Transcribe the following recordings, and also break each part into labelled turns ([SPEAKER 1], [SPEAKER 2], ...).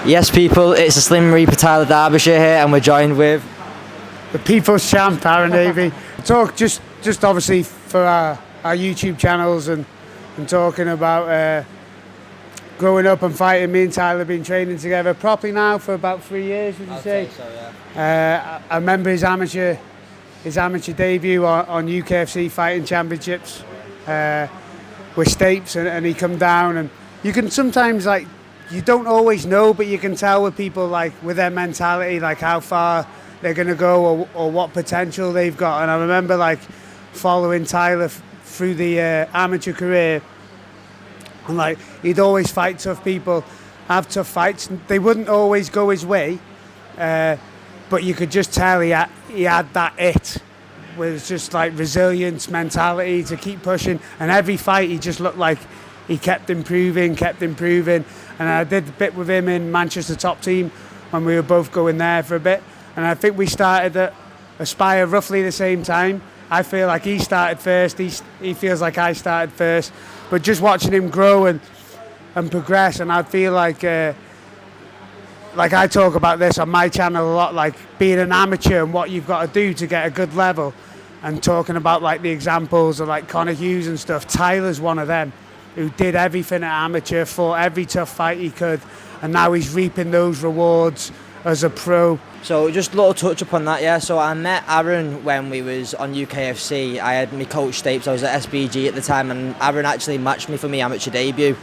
[SPEAKER 1] Yes, people, it's the Slim Reaper Tyler Derbyshire here, and we're joined with
[SPEAKER 2] the People's Champ, Aaron Davey. Talk just obviously for our YouTube channels and talking about growing up and fighting. Me and Tyler have been training together properly now for about 3 years, would you say?
[SPEAKER 1] So, yeah.
[SPEAKER 2] I remember his amateur debut on UKFC Fighting Championships with Stapes, and he come down, and you can sometimes, like, you don't always know, but you can tell with people, like, with their mentality, like how far they're going to go or what potential they've got. And I remember, like, following Tyler through the amateur career, and, like, he'd always fight tough people, have tough fights. They wouldn't always go his way, but you could just tell he had that it, with just, like, resilience, mentality to keep pushing. And every fight he just looked like he kept improving. And I did a bit with him in Manchester Top Team when we were both going there for a bit. And I think we started at Aspire roughly the same time. I feel like he started first. He feels like I started first. But just watching him grow and progress, and I feel like I talk about this on my channel a lot, like being an amateur and what you've got to do to get a good level, and talking about, like, the examples of, like, Conor Hughes and stuff. Tyler's one of them who did everything at amateur, fought every tough fight he could, and now he's reaping those rewards as a pro.
[SPEAKER 1] So just a little touch upon that, yeah. So I met Aaron when we was on UKFC. I had my coach Stapes, I was at SBG at the time, and Aaron actually matched me for my amateur debut.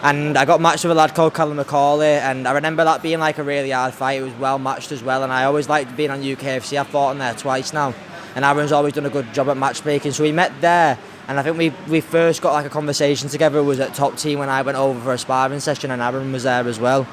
[SPEAKER 1] And I got matched with a lad called Callum McCauley, and I remember that being, like, a really hard fight. It was well matched as well, and I always liked being on UKFC. I've fought on there twice now, and Aaron's always done a good job at matchmaking. So we met there. And I think we first got, like, a conversation together. It was at Top Team when I went over for a sparring session, and Aaron was there as well.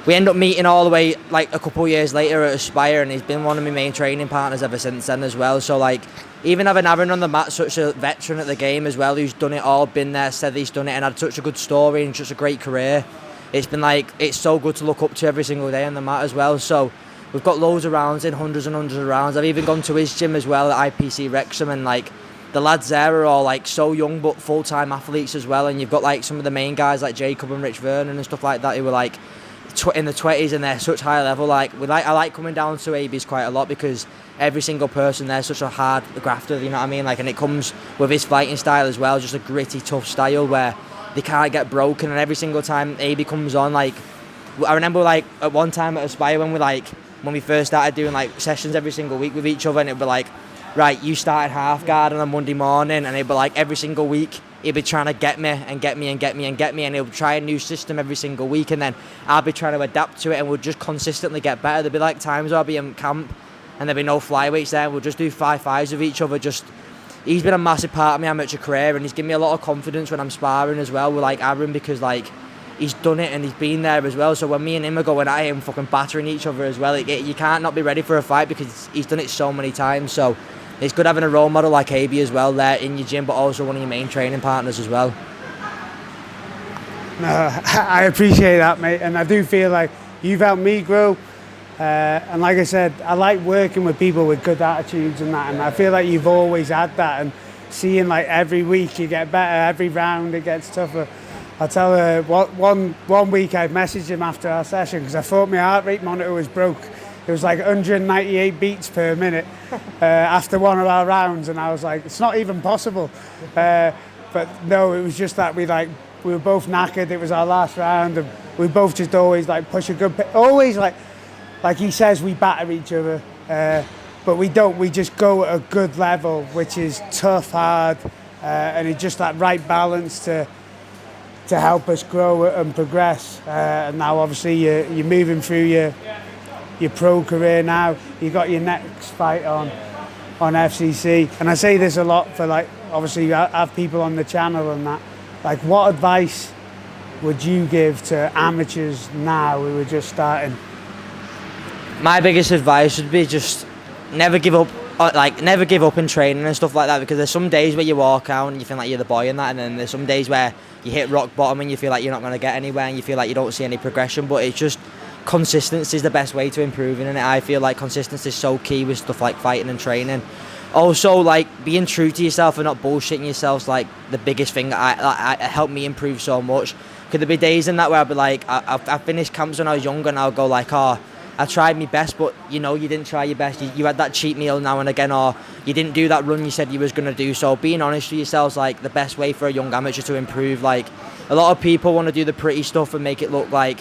[SPEAKER 1] We ended up meeting all the way, like, a couple of years later at Aspire, and he's been one of my main training partners ever since then as well. So, like, even having Aaron on the mat, such a veteran at the game as well, who's done it all, been there, said he's done it, and had such a good story and such a great career. It's been, like, it's so good to look up to every single day on the mat as well. So we've got loads of rounds in, hundreds and hundreds of rounds. I've even gone to his gym as well at IPC Wrexham, and, like, the lads there are all, like, so young but full-time athletes as well, and you've got, like, some of the main guys like Jacob and Rich Vernon and stuff like that who were, like, in the 20s, and they're such high level. Like, I like coming down to ABs quite a lot because every single person there's such a hard grafter, you know what I mean? Like, and it comes with his fighting style as well, just a gritty, tough style where they can't get broken. And every single time AB comes on, like, I remember, like, at one time at Aspire when we first started doing, like, sessions every single week with each other, and it'd be like, right, you started half guard on a Monday morning, and it'd be like every single week he'd be trying to get me, and he'll try a new system every single week, and then I'll be trying to adapt to it, and we'll just consistently get better. There'd be, like, times where I'll be in camp and there'd be no flyweights there, and we'll just do 5-5s with each other. He's been a massive part of my amateur career, and he's given me a lot of confidence when I'm sparring as well with, like, Aaron, because, like, he's done it and he's been there as well. So when me and him are going at him, fucking battering each other as well, you can't not be ready for a fight because he's done it so many times. So it's good having a role model like AB as well there in your gym, but also one of your main training partners as well.
[SPEAKER 2] No, I appreciate that, mate, and I do feel like you've helped me grow. And like I said, I like working with people with good attitudes and that, and I feel like you've always had that, and seeing, like, every week you get better, every round it gets tougher. I'll tell her, one week I messaged him after our session because I thought my heart rate monitor was broke. It was like 198 beats per minute after one of our rounds, and I was like, it's not even possible. But no, it was just that we were both knackered. It was our last round, and we both just always, like, push a good, always, like he says, we batter each other, but we don't. We just go at a good level, which is tough, hard, and it's just that right balance to help us grow and progress. And now, obviously, you're moving through your pro career now. You got your next fight on FCC, and I say this a lot for, like, obviously I have people on the channel and that. Like, what advice would you give to amateurs now who are just starting?
[SPEAKER 1] My biggest advice would be just never give up. Never give up in training and stuff like that, because there's some days where you walk out and you feel like you're the boy in that, and then there's some days where you hit rock bottom and you feel like you're not going to get anywhere and you feel like you don't see any progression. But it's just consistency is the best way to improving in it. I feel like consistency is so key with stuff like fighting and training. Also, like, being true to yourself and not bullshitting yourself is, like, the biggest thing that helped me improve so much. Could there be days in that where I'd be like, I finished camps when I was younger and I'll go like, oh, I tried my best, but you didn't try your best. You had that cheat meal now and again, or you didn't do that run you said you was going to do. So being honest with yourselves, like the best way for a young amateur to improve. Like a lot of people want to do the pretty stuff and make it look like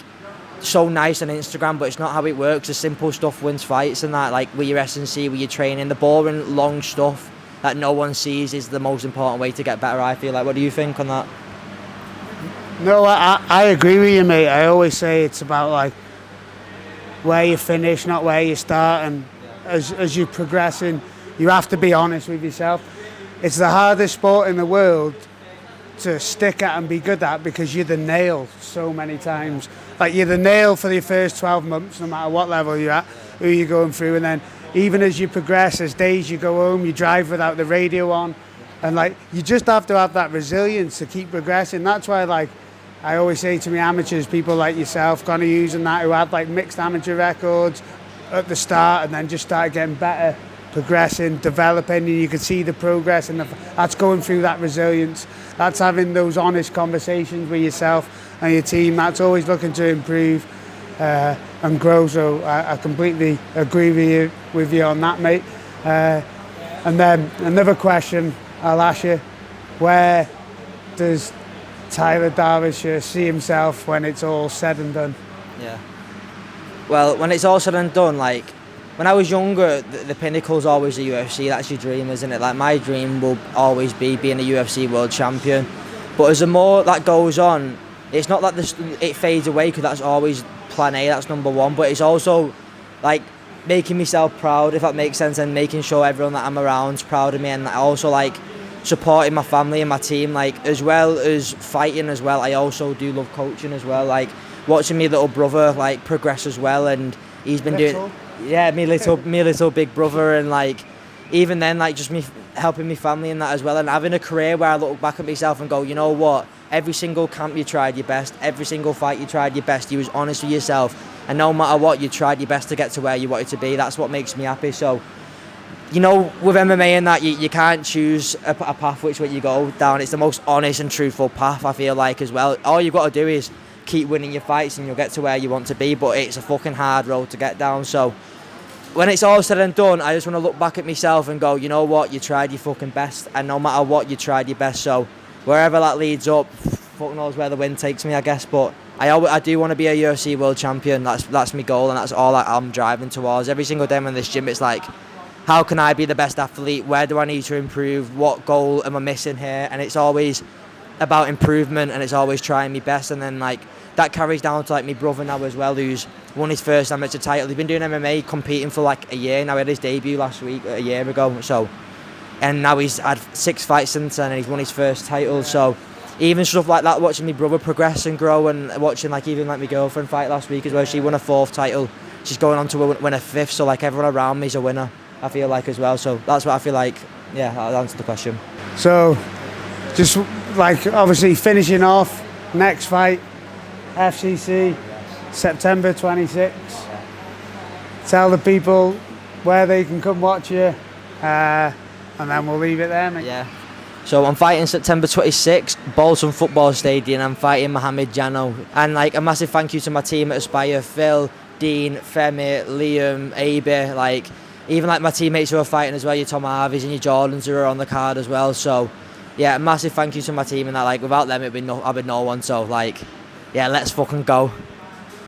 [SPEAKER 1] so nice on Instagram, but it's not how it works. The simple stuff wins fights, and that, like with your S&C, with your training, the boring long stuff that no one sees is the most important way to get better, I feel like. What do you think on that?
[SPEAKER 2] No, I agree with you, mate. I always say it's about like where you finish, not where you start, and as you're progressing, you have to be honest with yourself. It's the hardest sport in the world to stick at and be good at, because you're the nail so many times. Like you're the nail for the first 12 months, no matter what level you're at, who you're going through, and then even as you progress, as days you go home, you drive without the radio on, and like you just have to have that resilience to keep progressing. That's why, like, I always say to me amateurs, people like yourself, Connor Hughes and that, who had like mixed amateur records at the start and then just started getting better, progressing, developing, and you can see the progress, and that's going through that resilience. That's having those honest conversations with yourself and your team. That's always looking to improve and grow. So I completely agree with you on that, mate. And then another question I'll ask you: where does Tyler Derbyshire see himself when it's all said and done?
[SPEAKER 1] Yeah. Well, when it's all said and done, like when I was younger, the pinnacle's always the UFC. That's your dream, isn't it? Like my dream will always be being a UFC world champion. But as the more that goes on, it's not that it fades away, because that's always plan A, that's number one. But it's also like making myself proud, if that makes sense, and making sure everyone that I'm around's proud of me, and also like supporting my family and my team, like as well as fighting as well. I also do love coaching as well, like watching my little brother like progress as well, and he's been doing me little big brother, and like even then like just me helping my family in that as well, and having a career where I look back at myself and go, you know what, every single camp you tried your best, every single fight you tried your best, you was honest with yourself, and no matter what, you tried your best to get to where you wanted to be. That's what makes me happy. So with MMA and that, you can't choose a path which way you go down. It's the most honest and truthful path, I feel like, as well. All you've got to do is keep winning your fights and you'll get to where you want to be, but it's a fucking hard road to get down. So when it's all said and done, I just want to look back at myself and go, you know what, you tried your fucking best, and no matter what, you tried your best. So wherever that leads up, fuck knows where the wind takes me, I guess, but I do want to be a UFC world champion. That's my goal, and that's all I'm driving towards. Every single day I'm in this gym, it's like, how can I be the best athlete? Where do I need to improve? What goal am I missing here? And it's always about improvement, and it's always trying my best. And then like that carries down to like my brother now as well, who's won his first amateur title. He's been doing MMA, competing for like a year now. He had his debut last week, a year ago. So, and now he's had 6 fights since then, and he's won his first title. So even stuff like that, watching my brother progress and grow, and watching like even like my girlfriend fight last week as well. She won a 4th title. She's going on to win a 5th. So like everyone around me is a winner, I feel like, as well. So that's what I feel like. Yeah, I'll answer the question.
[SPEAKER 2] So just like obviously finishing off, next fight, FCC, September 26th. Tell the people where they can come watch you, and then we'll leave it there, mate.
[SPEAKER 1] Yeah. So I'm fighting September 26th, Bolton Football Stadium. I'm fighting Mohamed Jano. And like a massive thank you to my team at Aspire, Phil, Dean, Femi, Liam, Abe, like even like my teammates who are fighting as well, your Tom Harveys and your Jordans who are on the card as well. So yeah, massive thank you to my team, and that like without them I'd be no one. So like, yeah, let's fucking go.